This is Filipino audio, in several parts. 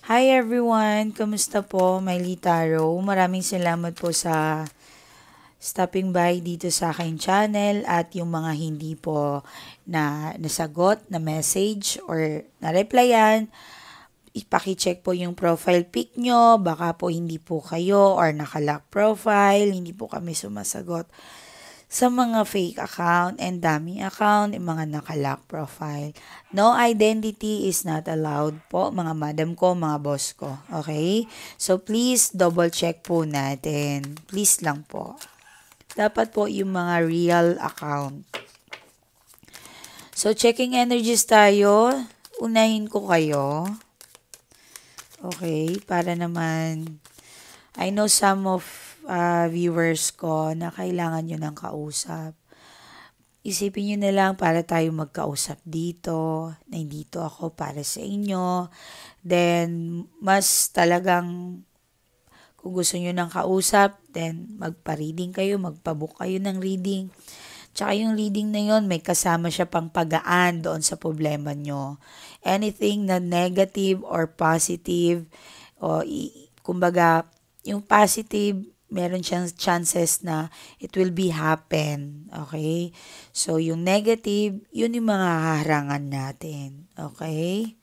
Hi everyone! Kumusta po? Miley Taro. Maraming salamat po sa stopping by dito sa aking channel at yung mga hindi po na nasagot na message or na-replyan. Ipaki-check po yung profile pic nyo. Baka po hindi po kayo or nakalock profile. Hindi po kami sumasagot sa mga fake account and dummy account, yung mga nakalock profile. No identity is not allowed po, mga madam ko, mga boss ko. Okay? So, please, double check po natin. Please lang po. Dapat po yung mga real account. So, checking energies tayo. Unahin ko kayo. Okay? Para naman, I know some of viewers ko na kailangan nyo ng kausap. Isipin nyo na lang para tayo magkausap dito, na dito ako para sa inyo. Then, mas talagang kung gusto nyo ng kausap, then magpa-reading kayo, magpa-book kayo ng reading. Tsaka yung reading na yon may kasama siya pang pagaan doon sa problema nyo. Anything na negative or positive, o kumbaga, yung positive, meron siyang chances na it will be happen. Okay? So, yung negative, yun yung mga haharangan natin. Okay?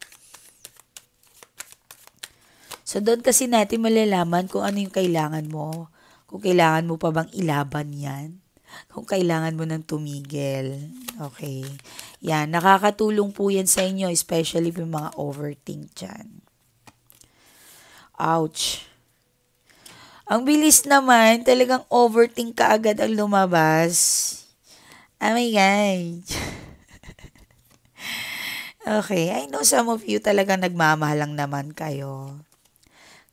So, doon kasi natin malalaman kung ano yung kailangan mo. Kung kailangan mo pa bang ilaban yan. Kung kailangan mo nang tumigil. Okay? Yan, nakakatulong po yan sa inyo, especially yung mga overthink dyan. Ouch! Ang bilis naman, talagang overthink ka agad ang lumabas. Oh my God. Okay, I know some of you talagang nagmamahal lang naman kayo.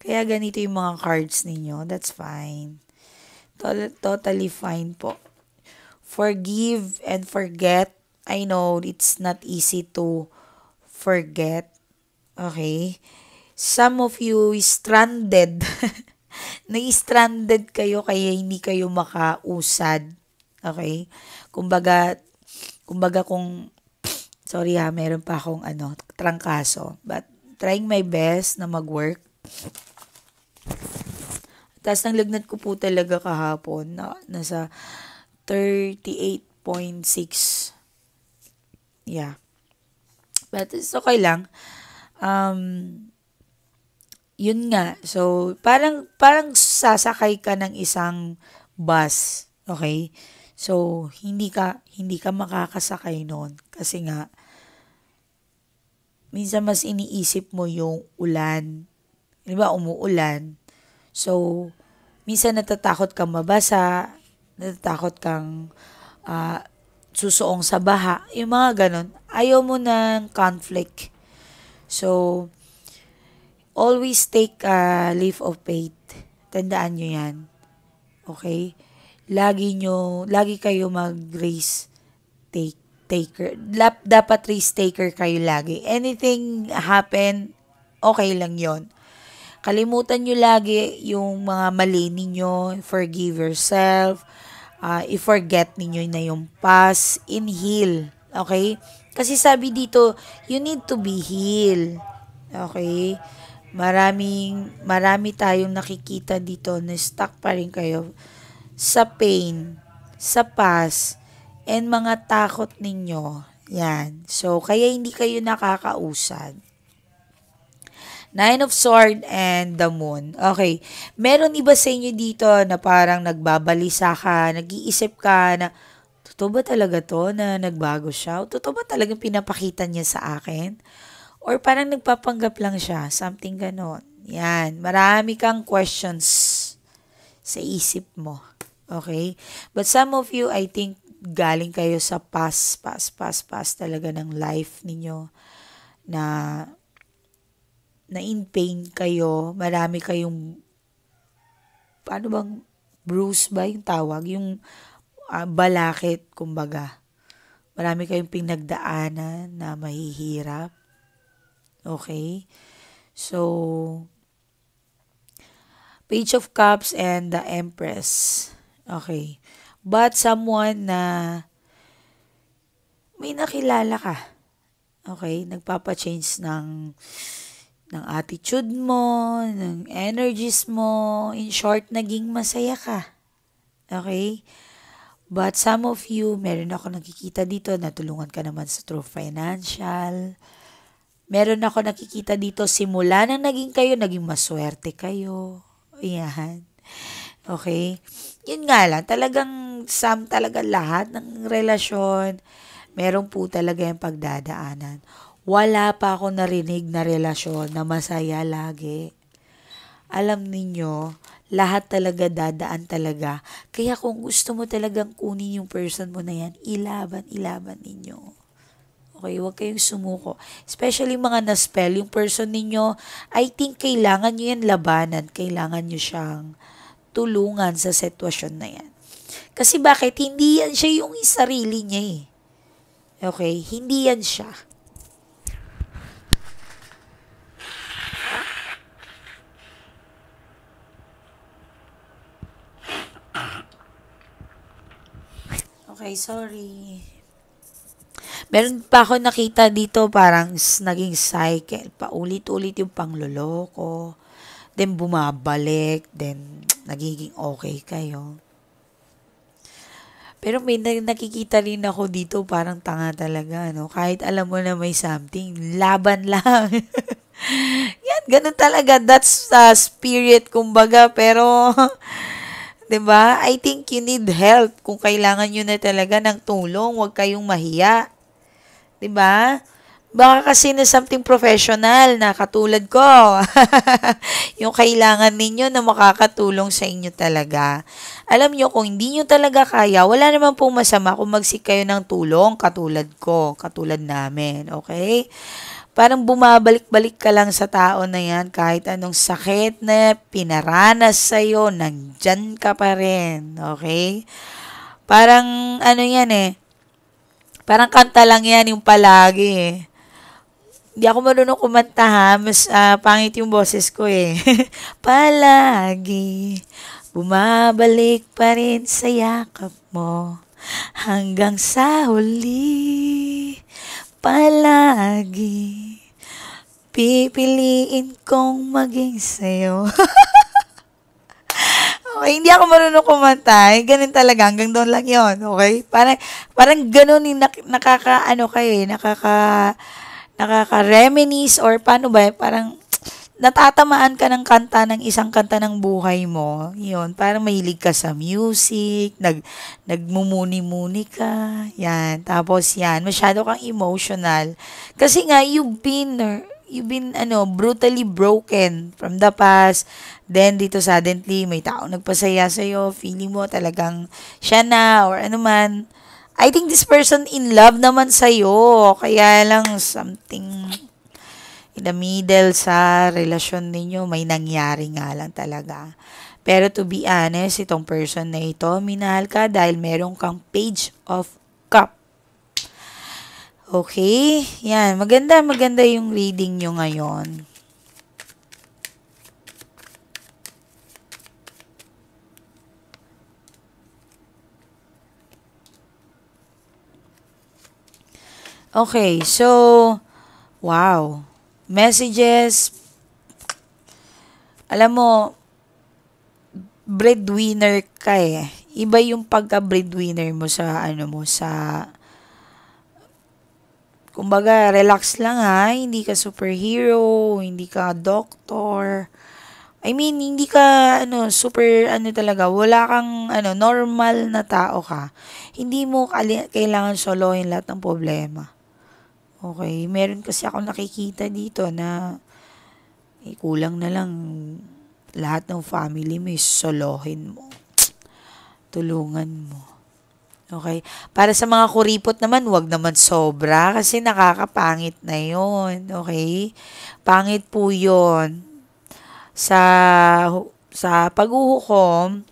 Kaya ganito yung mga cards ninyo, that's fine. Totally fine po. Forgive and forget. I know it's not easy to forget. Okay? Some of you is stranded. Na-stranded kayo kaya hindi kayo makausad. Okay? Kumbaga kung, sorry ha, meron pa akong trangkaso. But, trying my best na mag-work. Tapos, nang lagnat ko po talaga kahapon na nasa 38.6. Yeah. But, it's okay lang. Yun nga. So, parang sasakay ka ng isang bus. Okay? So, hindi ka makakasakay noon. Kasi nga, minsan mas iniisip mo yung ulan. Di ba, umuulan. So, minsan natatakot kang mabasa, natatakot kang susuong sa baha. Yung mga ganon. Ayaw mo ng conflict. So, always take a leap of faith. Tandaan nyo yan. Okay? Lagi kayo mag-risk taker. Dapat risk taker kayo lagi. Anything happen, okay lang yon. Kalimutan nyo lagi yung mga mali ninyo. Forgive yourself. I-forget ninyo na yung past. Inhale. Okay? Kasi sabi dito, you need to be healed. Okay? Marami tayong nakikita dito na stuck pa rin kayo sa pain, sa past, and mga takot ninyo. Yan. So, kaya hindi kayo nakakausad. Nine of Sword and the Moon. Okay. Meron iba sa inyo dito na parang nagbabalisa ka, nag-iisip ka na, totoo ba talaga to na nagbago siya? O totoo ba talagang pinapakita niya sa akin? Or parang nagpapanggap lang siya, something ganon. Yan, marami kang questions sa isip mo. Okay? But some of you, I think, galing kayo sa past talaga ng life ninyo na in pain kayo. Marami kayong, paano bang, bruise ba yung tawag? Yung balakit, kumbaga. Marami kayong pinagdaanan na mahihirap. Okay? So, Page of Cups and the Empress. Okay. But someone na may nakilala ka. Okay? Nagpapa-change ng ng attitude mo, ng energies mo. In short, naging masaya ka. Okay? But some of you, meron ako nakikita dito, natulungan ka naman sa true financial. Meron ako nakikita dito, simula nang naging kayo, naging maswerte kayo. Ayan. Okay? Yun nga lang, talagang talaga lahat ng relasyon, meron po talaga yung pagdadaanan. Wala pa ako narinig na relasyon na masaya lagi. Alam ninyo, lahat talaga dadaan talaga. Kaya kung gusto mo talagang kunin yung person mo na yan, ilaban ninyo. Okay, huwag kayong sumuko. Especially mga na-spell, yung person ninyo, I think kailangan nyo yan labanan. Kailangan nyo siyang tulungan sa sitwasyon na yan. Kasi bakit? Hindi yan siya yung sarili niya eh. Okay? Hindi yan siya. Okay, sorry. Meron pa ako nakita dito parang naging cycle. Paulit-ulit yung pangloloko. Then bumabalik. Then nagiging okay kayo. Pero may nakikita rin ako dito parang tanga talaga. No? Kahit alam mo na may something, laban lang. Yan, ganun talaga. That's spirit, kumbaga. Pero 'di ba? I think you need help kung kailangan niyo na talaga ng tulong, huwag kayong mahiya. 'Di ba? Baka kasi na something professional na katulad ko. Yung kailangan ninyo na makakatulong sa inyo talaga. Alam nyo, kung hindi nyo talaga kaya, wala naman pong masama kung magsik kayo ng tulong katulad ko, katulad namin, okay? Parang bumabalik-balik ka lang sa tao na yan, kahit anong sakit na pinaranas sa'yo, nandyan ka pa rin, okay? Parang, ano yan eh, parang kanta lang yan yung palagi eh. Hindi ako marunong kumanta ha, mas pangit yung boses ko eh. Palagi, bumabalik pa rin sa yakap mo, hanggang sa huli. Palagi, pipiliin kong maging sa'yo. Okay, hindi ako marunong kumanta. Ganun talaga, hanggang doon lang yon, okay? Parang ganun yung nakaka-reminisce or paano ba, parang natatamaan ka ng kanta ng isang kanta ng buhay mo. Yun, parang mahilig ka sa music, nagmumuni-muni ka, yan. Tapos yan, masyado kang emotional. Kasi nga, you've been brutally broken from the past. Then, dito suddenly, may tao nagpasaya sa'yo, feeling mo talagang siya na, or ano man. I think this person in love naman sa'yo. Kaya lang, something in the middle sa relasyon ninyo, may nangyari nga lang talaga. Pero to be honest, itong person na ito, minahal ka dahil meron kang page of cup. Okay? Yan. Maganda yung reading nyo ngayon. Okay, so, wow. Messages, alam mo, breadwinner ka eh. Iba yung pagka-breadwinner mo sa, kumbaga, relax lang ha. Hindi ka superhero, hindi ka doctor. I mean, hindi ka, super, talaga, wala kang, normal na tao ka. Hindi mo kailangan solohin lahat ng problema. Okay, meron kasi ako nakikita dito na kulang na lang lahat ng family mo solohin mo. Tulungan mo. Okay? Para sa mga kuripot naman, wag naman sobra kasi nakakapangit na yon. Okay? Pangit po yon. Sa paghuhukom,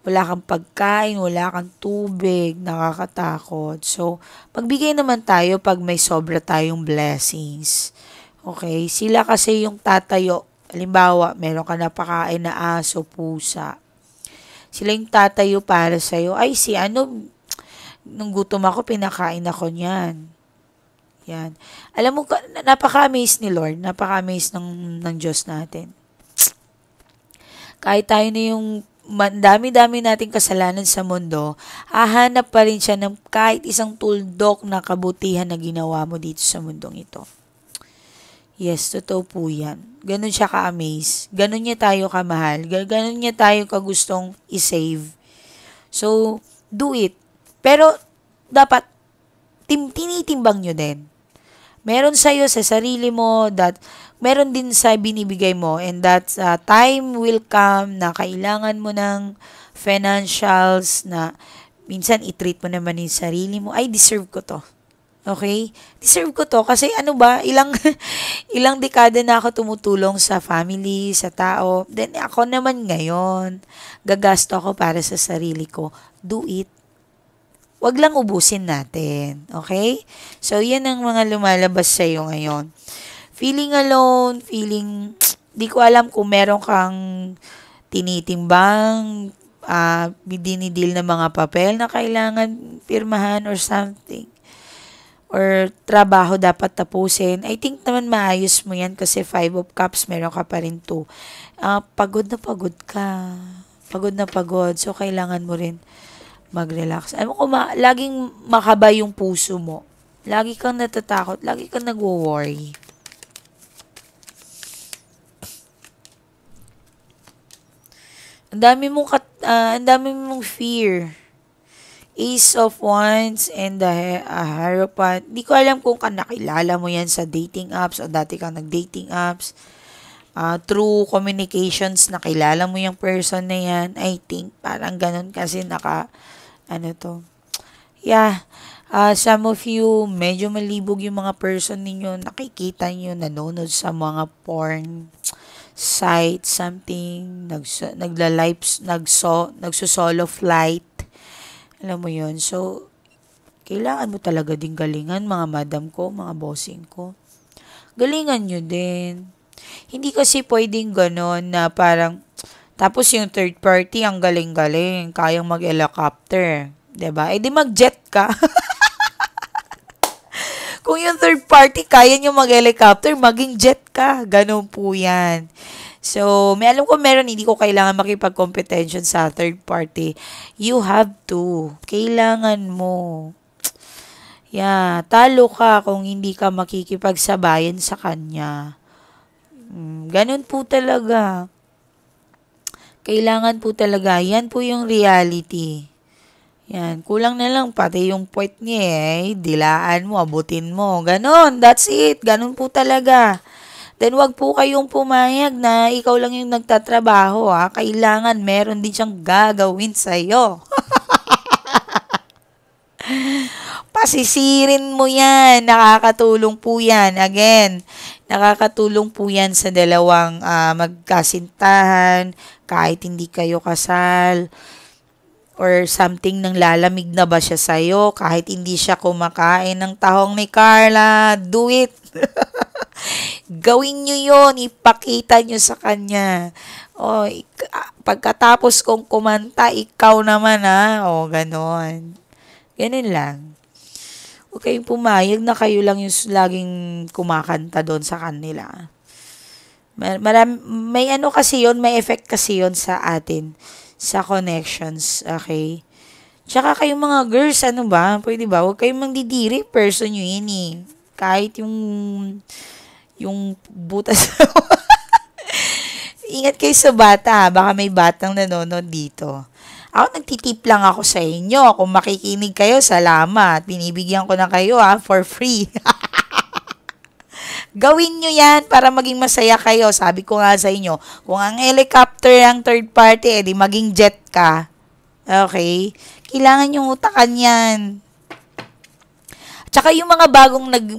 wala kang pagkain, wala kang tubig, nakakatakot. So, magbigay naman tayo pag may sobra tayong blessings. Okay? Sila kasi yung tatayo. Halimbawa, meron ka napakain na aso, pusa. Sila yung tatayo para sa'yo. Ay, nung gutom ako, pinakain ako niyan. Yan. Alam mo, napaka-amaze ni Lord, napaka-amaze ng Diyos natin. Kahit tayo na yung dami-dami nating kasalanan sa mundo, hahanap pa rin siya ng kahit isang tuldok na kabutihan na ginawa mo dito sa mundong ito. Yes, totoo po yan. Ganon siya ka-amaze. Ganon niya tayo kamahal. Ganon niya tayo kagustong i-save. So, do it. Pero, dapat, tinitimbang nyo din. Meron sa'yo sa sarili mo that meron din sa binibigay mo, and that time will come na kailangan mo ng financials na minsan i-treat mo naman yung sarili mo. Ay, deserve ko to. Okay? Deserve ko to kasi ano ba, ilang dekada na ako tumutulong sa family, sa tao. Then ako naman ngayon, gagasto ako para sa sarili ko. Do it. Wag lang ubusin natin. Okay? So, yan ang mga lumalabas sa'yo ngayon. Feeling alone, di ko alam kung meron kang tinitimbang, dinidil na mga papel na kailangan pirmahan or something. Or trabaho dapat tapusin. I think naman maayos mo yan kasi 5 of Cups, meron ka pa rin 2. Pagod na pagod ka. Pagod na pagod. So, kailangan mo rin mag-relax. Alam mo, laging makaba yung puso mo. Lagi kang natatakot. Lagi kang nagwo-worry. Ang dami mong fear. Ace of Wands and the Hierophant. Di ko alam kung nakilala mo yan sa dating apps o dati kang nag-dating apps. Through communications, nakilala mo yung person na yan. I think, parang ganun kasi Yeah. Some of you, medyo malibog yung mga person ninyo. Nakikita nyo, nanonood sa mga porn site, something, nagsusolo flight. Alam mo yun. So, kailangan mo talaga din galingan, mga madam ko, mga bossing ko. Galingan nyo din. Hindi kasi pwedeng ganon na parang, tapos yung third party, ang galing-galing, kayang mag-helicopter. Diba? Eh di mag-jet ka. Kung yung third party, kaya nyo mag-helicopter, maging jet ka. Ganon po yan. So, alam ko meron, hindi ko kailangan makipag-competition sa third party. You have to. Kailangan mo. Yeah, talo ka kung hindi ka makikipagsabayan sa kanya. Ganun po talaga. Kailangan po talaga. Yan po yung reality. Yan. Kulang na lang pati yung point niya dilaan mo, abutin mo. Ganon. That's it. Ganon po talaga. Then, wag po kayong pumayag na ikaw lang yung nagtatrabaho, ha. Kailangan meron din siyang gagawin sa'yo. Pasisirin mo yan. Nakakatulong po yan. Again, nakakatulong po yan sa dalawang magkasintahan, kahit hindi kayo kasal, or something nang lalamig na ba siya sa'yo, kahit hindi siya kumakain ng tahong ni Carla, do it. Gawin nyo yon, ipakita nyo sa kanya. O, pagkatapos kong kumanta, ikaw naman ganon. Ganun lang. Huwag kayong pumayag na kayo lang yung laging kumakanta doon sa kanila. May kasi yon, may effect kasi yon sa atin, sa connections, okay? Tsaka kayong mga girls, pwede ba? Huwag kayong mandidiri, person nyo yun Kahit yung butas. Ingat kayo sa bata, baka may batang nanonood dito. Ako, nagtitip lang ako sa inyo. Kung makikinig kayo, salamat. Binibigyan ko na kayo, for free. Gawin nyo yan para maging masaya kayo. Sabi ko nga sa inyo, kung ang helicopter ang third party, edi maging jet ka. Okay? Kailangan yung utakan yan. Tsaka yung mga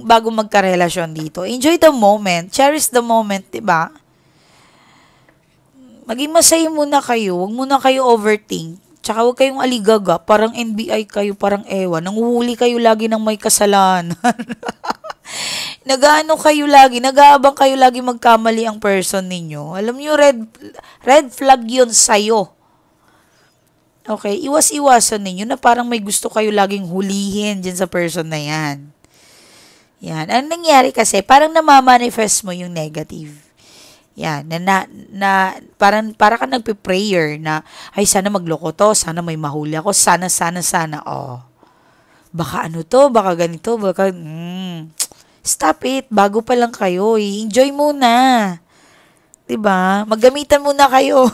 bagong magkarelasyon dito, enjoy the moment, cherish the moment, diba? Maging masaya muna kayo, huwag muna kayo overthink. Tsaka huwag kayong aligaga, parang NBI kayo, parang ewan, nanguhuli kayo lagi ng may kasalanan. Nag-aabang kayo lagi magkamali ang person ninyo. Alam niyo, red flag yun sa'yo. Okay, iwas-iwasan ninyo na parang may gusto kayo laging hulihin dyan sa person na yan. Yan. Ang nangyari kasi, parang namamanifest mo yung negative. Yan. Para ka nagpe-prayer na, ay, sana magloko to, sana may mahuli ako, sana. Oh. Baka ano to, baka ganito, stop it. Bago pa lang kayo. Enjoy muna. 'Di ba? Maggamitan muna kayo.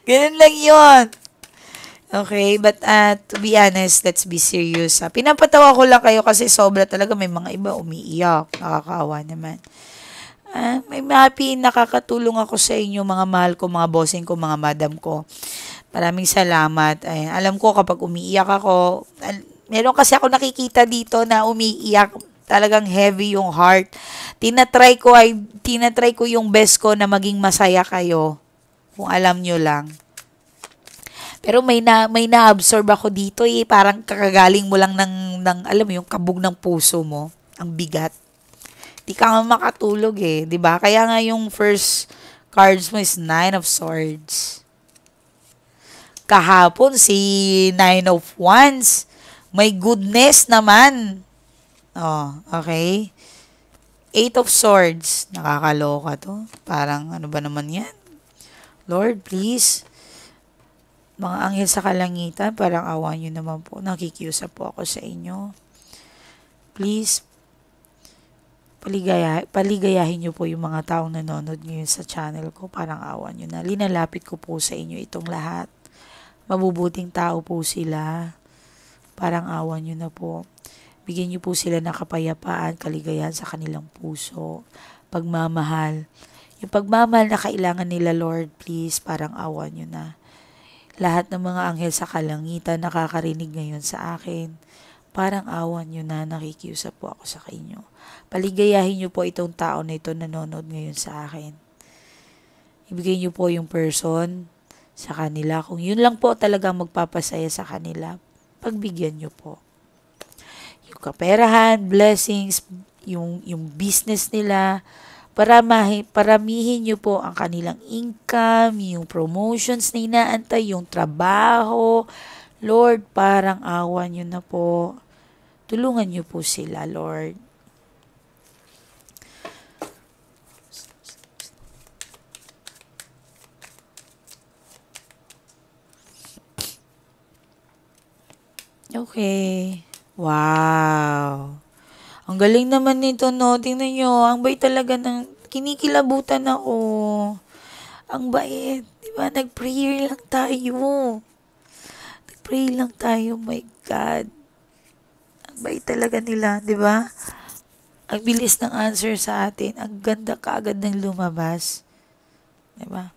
Ganun lang 'yon. Okay, but to be honest, let's be serious. Pinapatawa ko lang kayo kasi sobra talaga, may mga iba umiiyak. Nakakaawa naman. May nakakatulong ako sa inyo, mga mahal ko, mga bossing ko, mga madam ko. Maraming salamat. Alam ko kapag umiiyak ako, meron kasi ako nakikita dito na umiiyak, talagang heavy yung heart. Tinatry ko yung best ko na maging masaya kayo. Kung alam nyo lang. Pero may na-absorb ako dito parang kakagaling mo lang ng alam mo yung kabog ng puso mo. Ang bigat. Di ka nga makatulog 'di ba? Kaya nga yung first cards mo is Nine of Swords. Kahapon si Nine of Wands. May goodness naman. Oh, okay. Eight of Swords. Nakakaloka to. Parang ano ba naman yan? Lord, please. Mga anghel sa kalangitan, parang awa nyo naman po. Nakikiusap po ako sa inyo. Please, paligayahin nyo po yung mga taong nanonood ngayon sa channel ko. Parang awa nyo na. Linalapit ko po sa inyo itong lahat. Mabubuting tao po sila. Parang awa nyo na po. Bigyan nyo po sila ng kapayapaan, kaligayahan sa kanilang puso. Pagmamahal. Yung pagmamahal na kailangan nila, Lord, please, parang awa nyo na. Lahat ng mga anghel sa kalangitan nakakarinig ngayon sa akin. Parang awa nyo na, nakikiusap po ako sa inyo. Paligayahin nyo po itong tao na ito nanonood ngayon sa akin. Ibigay nyo po yung person sa kanila. Kung yun lang po talaga magpapasaya sa kanila, pagbigyan nyo po. Yung kaperahan, blessings, yung business nila, paramihin nyo po ang kanilang income, yung promotions na inaantay, yung trabaho. Lord, parang awa nyo na po. Tulungan nyo po sila, Lord. Okay. Wow. Ang galing naman nito, no? Tingnan nyo, ang bait talaga ng kinikilabutan ako. Ang bait. Diba? Nag-prayer lang tayo. Nag-pray lang tayo, my God. Ang bait talaga nila, diba? Ang bilis ng answer sa atin. Ang ganda kaagad ng lumabas. Diba?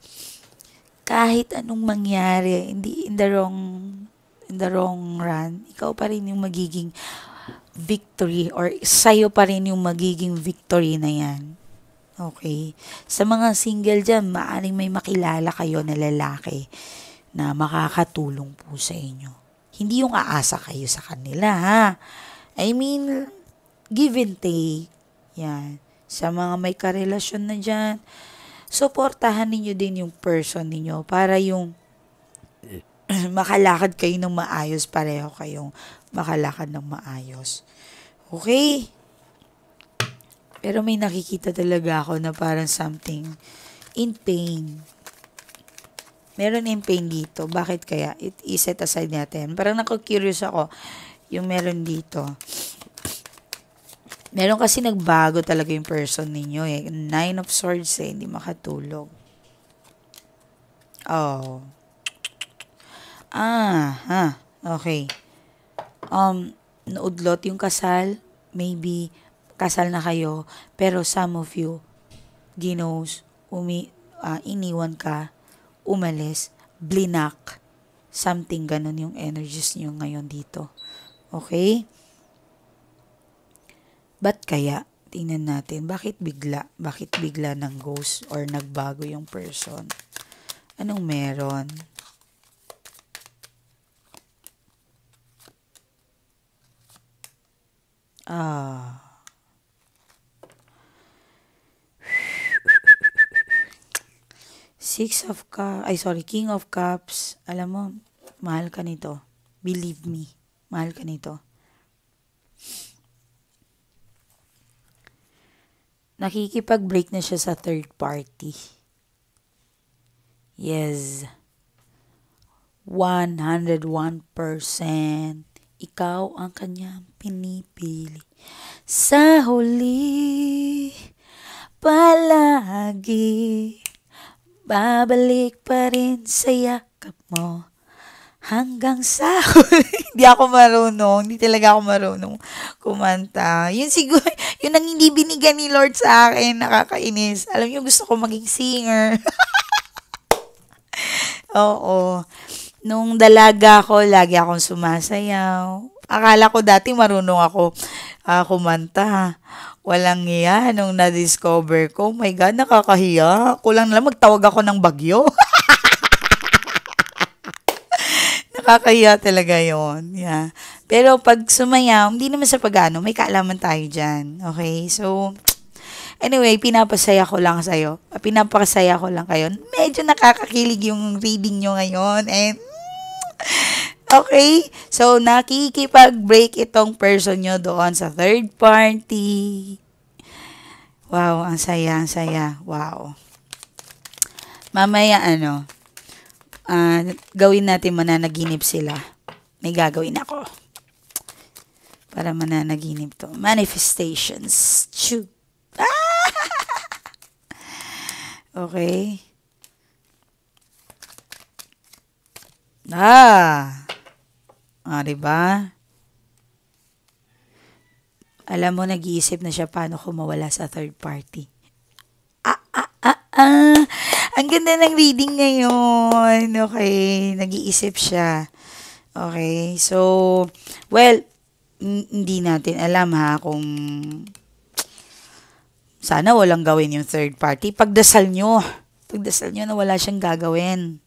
Kahit anong mangyari, hindi in the wrong run, ikaw pa rin yung magiging victory or sa'yo pa rin yung magiging victory na yan. Okay? Sa mga single dyan, maaaring may makilala kayo na lalaki na makakatulong po sa inyo. Hindi yung aasa kayo sa kanila, ha? I mean, give and take. Yan. Sa mga may karelasyon na dyan, suportahan ninyo din yung person ninyo para yung makalakad kayo ng maayos, pareho kayong makalakad ng maayos. Okay? Pero may nakikita talaga ako na parang something in pain. Meron in pain dito. Bakit kaya? I-set aside natin. Parang naku-curious ako yung meron dito. Meron kasi nagbago talaga yung person ninyo eh. Nine of Swords hindi makatulog. Oh. Okay. Naudlot yung kasal. Maybe kasal na kayo, pero some of you, ginos, iniwan ka, umalis, blinak, something ganun yung energies niyo ngayon dito. Okay? Ba't kaya? Tingnan natin, bakit bigla ng ghost or nagbago yung person? Anong meron? King of Cups. Alam mo, mahal ka nito. Believe me, mahal ka nito. nakikipag-break na siya sa third party. Yes. 101%. Ikaw ang kanyang pinipili. Sa huli, palagi, babalik pa rin sa yakap mo. Hanggang sa hindi ako marunong. Hindi talaga ako marunong kumanta. Yun siguro, yun ang hindi binigyan ni Lord sa akin. Nakakainis. Alam niyo, gusto ko maging singer. Oo. Nung dalaga ako, lagi akong sumasayaw. Akala ko dati marunong ako kumanta. Walang hiya nung na-discover ko. Oh my God, nakakahiya. Kulang na lang magtawag ako ng bagyo. Nakakahiya talaga yon. Yeah. Pero pag sumayaw, hindi naman sa pag-ano, may kaalaman tayo dyan. Okay? So, anyway, pinapasaya ko lang sa'yo. Pinapakasaya ko lang kayo. Medyo nakakakilig yung reading nyo ngayon. And, okay? So, nakikipag-break itong person nyo doon sa third party. Wow, ang saya, ang saya. Wow. Mamaya, gawin natin mananaginip sila. May gagawin ako. Para mananaginip to. Manifestations. Choo. Okay. Diba? Alam mo, nag-iisip na siya paano ko mawala sa third party. Ang ganda ng reading ngayon. Okay, nag-iisip siya. Okay, so, well, hindi natin alam kung sana walang gawin yung third party. Pagdasal nyo na wala siyang gagawin.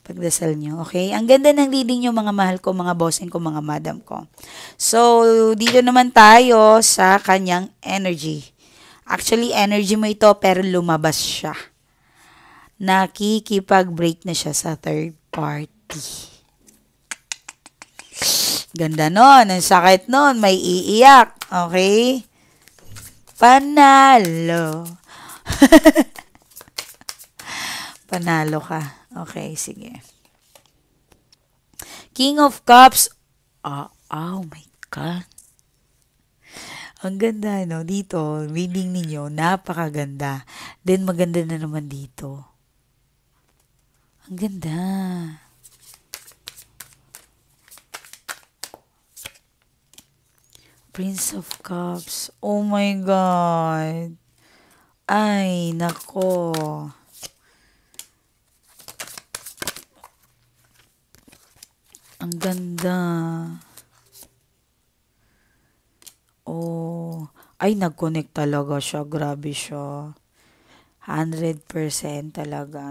Pagdasal nyo, okay? Ang ganda ng reading nyo, mga mahal ko, mga bossing ko, mga madam ko. So, dito naman tayo sa kanyang energy. Actually, energy mo ito, pero lumabas siya. Nakikipag-break na siya sa third party. Ganda nun. Ang sakit nun. May iiyak. Okay? Panalo. Panalo ka. Okay, sige. King of Cups. Oh my God. Ang ganda, no? Dito, reading ninyo, napakaganda. Then, maganda na naman dito. Ang ganda. Prince of Cups. Oh my God. Ay, nako. Ang ganda. Oh. Ay, nag-connect talaga siya. Grabe siya. 100% talaga.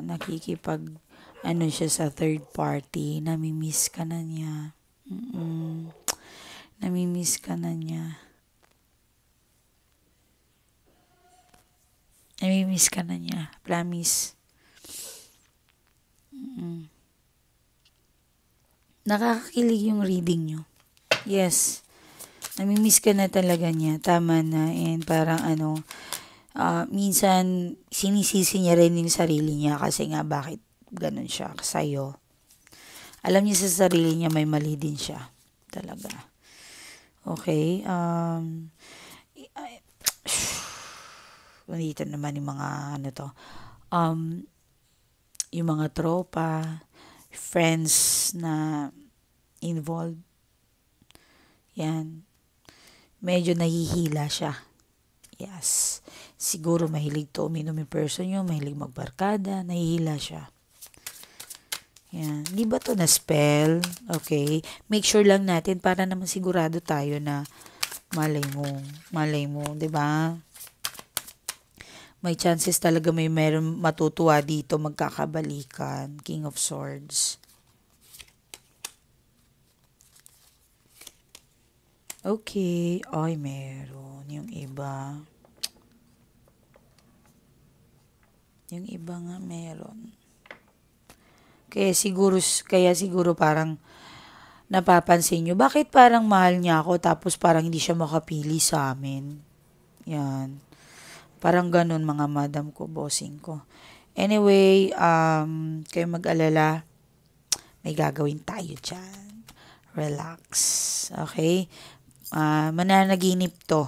Siya sa third party. Namimiss ka na niya. Namimiss ka na niya. Namimiss ka na niya. Promise. Nakakakilig yung reading nyo. Yes. Namimiss ka na talaga niya. Tama na. And parang minsan sinisisi niya rin yung sarili niya kasi nga bakit ganun siya sa'yo. Alam niya sa sarili niya may mali din siya. Talaga. Okay. Dito naman yung mga yung mga tropa, friends na involved. Yan. Medyo nahihila siya. Yes. Siguro mahilig to uminom yung person nyo, mahilig magbarkada, nahihila siya. Yan. Di ba to na spell? Okay. Make sure lang natin para naman sigurado tayo na malay mo, di ba? May chances talaga meron matutuwa dito, magkakabalikan. King of Swords. Okay. Ay, meron. Yung iba. Yung iba nga meron. Kaya siguro parang napapansin nyo, bakit parang mahal niya ako tapos parang hindi siya makapili sa amin? Yan. Parang ganun mga madam ko, bossing ko. Anyway, kayo mag-alala, may gagawin tayo dyan. Relax. Okay? Mananaginip to.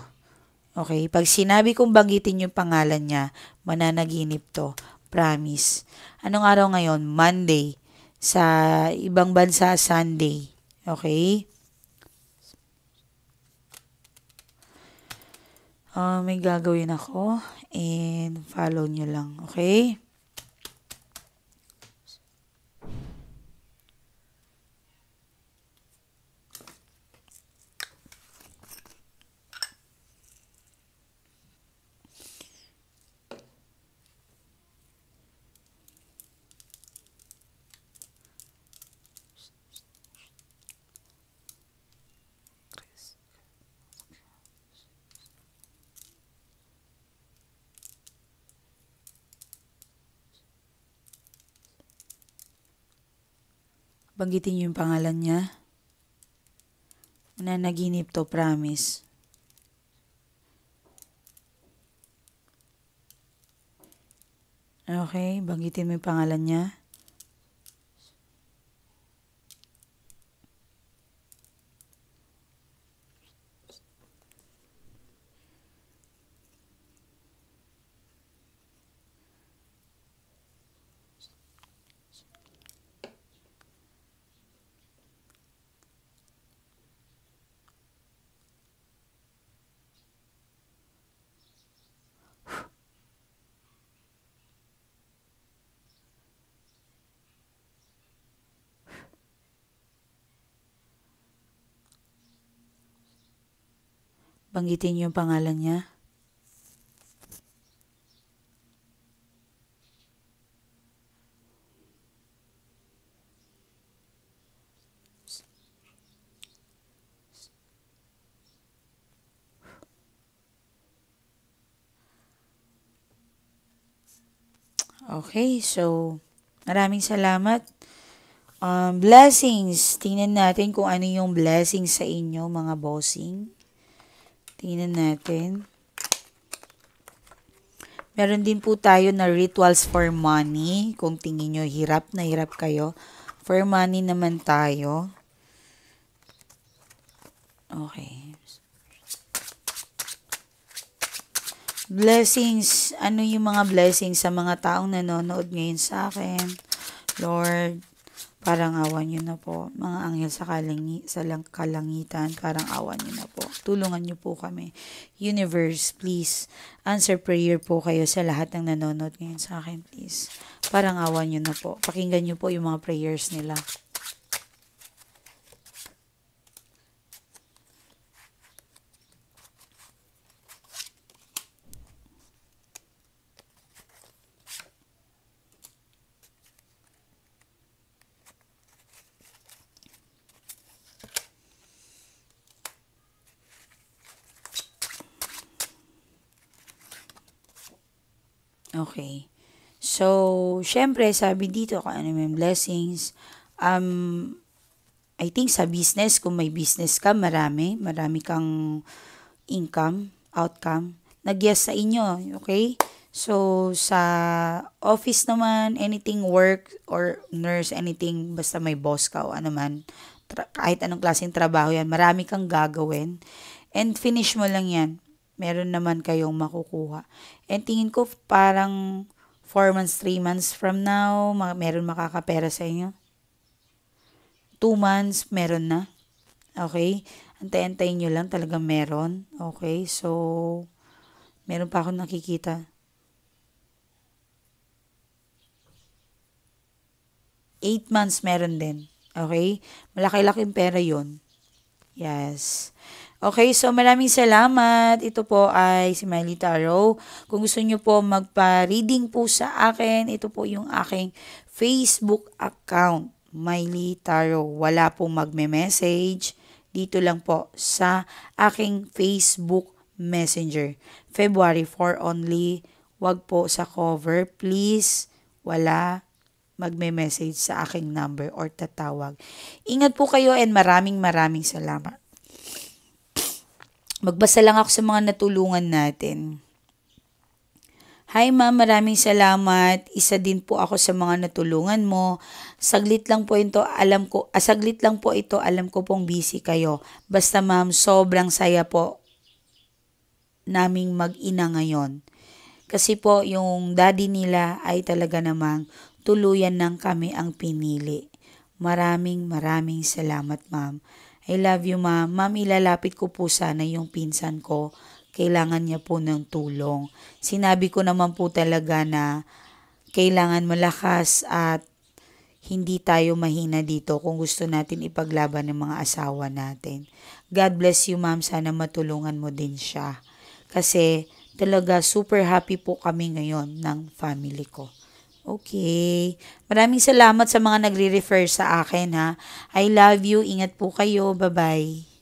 Okay? Pag sinabi kong banggitin yung pangalan niya, mananaginip to. Promise. Anong araw ngayon? Monday. Sa ibang bansa, Sunday. Okay? May gagawin ako and follow nyo lang. Okay? Banggitin nyo yung pangalan niya. Mananaginip to, promise. Okay, banggitin mo yung pangalan niya. Banggitin niyo yung pangalan niya. Okay, so maraming salamat. Blessings. Tingnan natin kung ano yung blessings sa inyo, mga bossing. Tingnan natin. Meron din po tayo na rituals for money. Kung tingin nyo, hirap na hirap kayo. For money naman tayo. Okay. Blessings. Ano yung mga blessings sa mga taong nanonood ngayon sa akin? Lord, parang awan nyo na po. Mga anghel sa kalangitan, parang awan nyo na po. Tulungan nyo po kami. Universe, please, answer prayer po kayo sa lahat ng nanonood ngayon sa akin, please. Parang awan nyo na po. Pakinggan nyo po yung mga prayers nila. Okay. So, syempre, sabi dito kung ano yung blessings. I think sa business, kung may business ka, marami kang income, outcome. Nag-yes sa inyo, okay? So, sa office naman, anything work or nurse, anything, basta may boss ka o ano man, kahit anong klaseng trabaho yan, marami kang gagawin. And finish mo lang yan. Meron naman kayong makukuha. And tingin ko parang 4 months, 3 months from now, meron makakapera sa inyo. 2 months, meron na. Okay? Antay-antayin nyo lang, talagang meron. Okay? So, meron pa akong nakikita. 8 months, meron din. Okay? Malaki-laking pera yon. Yes. Okay, so maraming salamat. Ito po ay si Miley Tarot. Kung gusto nyo po magpa-reading po sa akin, ito po yung aking Facebook account, Miley Tarot. Wala pong magme-message. Dito lang po sa aking Facebook Messenger. February 4 only. Wag po sa cover. Please, wala magme-message sa aking number or tatawag. Ingat po kayo and maraming salamat. Magbasa lang ako sa mga natulungan natin. Hi ma'am, maraming salamat. Isa din po ako sa mga natulungan mo. Saglit lang po ito, alam ko pong busy kayo. Basta ma'am, sobrang saya po naming mag-ina ngayon. Kasi po yung daddy nila ay talaga namang tuluyan ng kami ang pinili. Maraming maraming salamat ma'am. I love you ma'am. Ma'am, ilalapit ko po sana yung pinsan ko. Kailangan niya po ng tulong. Sinabi ko naman po talaga na kailangan malakas at hindi tayo mahina dito kung gusto natin ipaglaban ng mga asawa natin. God bless you ma'am. Sana matulungan mo din siya. Kasi talaga super happy po kami ngayon ng family ko. Okay. Maraming salamat sa mga nagre-refer sa akin ha. I love you. Ingat po kayo. Bye-bye.